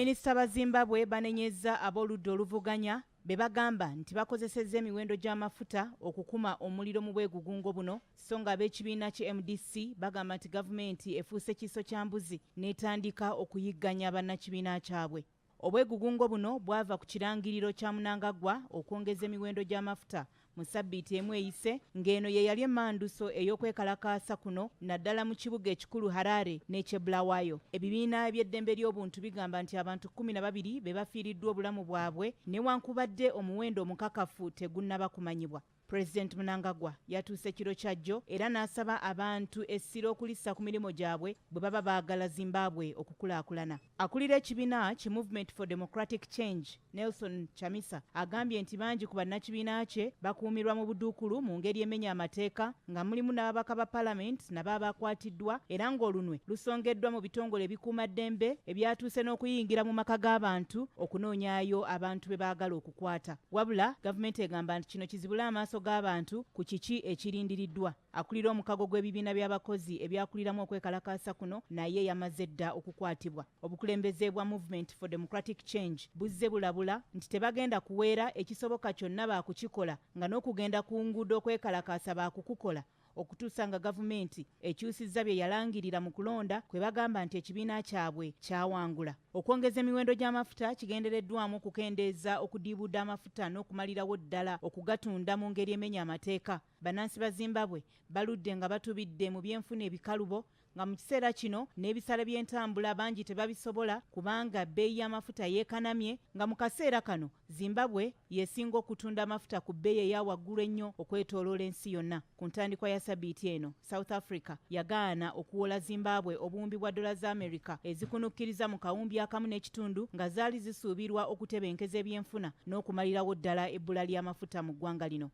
Minisita ba Zimbabwe banenyezza ab'oludda oluvuganya be bagamba nti bakozesezza emiwendo gy'amafuta okukuma omuliro mu bwegugungo buno, so nga ab'ekibiina kye MDC bagamba nti gavumenti efuuse kiso kya mbuzi n'etandika okuyigganya bannakibiina kyabwe. Obwegugungo buno bwava ku kirangiriro kya Mnangagwa okwongeza emiwendo gy'amafuta mu ssabbiiti emu eyise, ng'eno ye yali emmanduso ey'okwekalakasa kuno naddala mu kibuga ekikulu Harare n'eky'e Bulaaya. Ebibiina by'eddembe ly'obuntu bigamba nti abantu 12 be bafiiriddwa obulamu bwabwe newankubadde omuwendo omukakafu tegunnaba kumanyibwa. Pulezidenti Mnangagwa yatuuse kiro kyajjo era n'asaba abantu essira okulissa ku mirimu gyabwe bwe baba baagala Zimbabwe okukulaakulana. Akulira ekibiina ki Movement for Democratic Change, Nelson Chamisa, agambye nti bangi ku bannakibiina kye bakuumirwa mu buduukulu mu ngeri emenya amateeka, nga mulimu n'ababaka ba Paalamenti nabo abakwatiddwa era ng'olunwe lusongeddwa mu bitongole ebikuuma ddembe ebyatuuse n'okuyingira mu maka g'abantu okunoonyaayo abantu be baagala okukwata. Wabula gavumenti egamba nti kino kizibula amaaso g'abantu ku kiki ekirindiriddwa. Akulira omukago gw'ebibiina by'abakozi ebyakuliramu okwekalakasa kuno naye yamaze dda okukwatibwa. Obukulembeze bwa Movement for Democratic Change buzze bulabula nti tebagenda kuweera ekisoboka kyonna baakukikola, nga n'okugenda ku nguudo okwekalakasa baakukukola okutuusa nga gavumenti ekyusizza bye yalangirira mu kulonda kwe bagamba nti ekibiina kyabwe kyawangula. Okwongeza emiwendo gy'amafuta kigendereddwamu okukendeeza okudiibudda amafuta n'okumalirawo ddala okugatunda mu ngeri emenya amateeka. Bannansi ba Zimbabwe baludde nga batubidde mu byenfuna ebikalubo, nga mu kiseera kino n'ebisale by'entambula bangi tebabisobola kubanga bbeeyi y'amafuta yeekanamye, nga mu kaseera kano Zimbabwe yeesinga okutunda amafuta ku bbeeyi eya waggulu ennyo okwetooloola ensi yonna. Ku ntandikwa ya ssabbiiti eno, South Africa yagaana okuwola Zimbabwe obuwumbi bwa dola za Amerika ezikunukkiriza mu kawumbi akamu n'ekitundu nga zaali zisuubirwa okutebenkeza ebyenfuna n'okumalirawo ddala ebbula ly'amafuta mu ggwanga lino.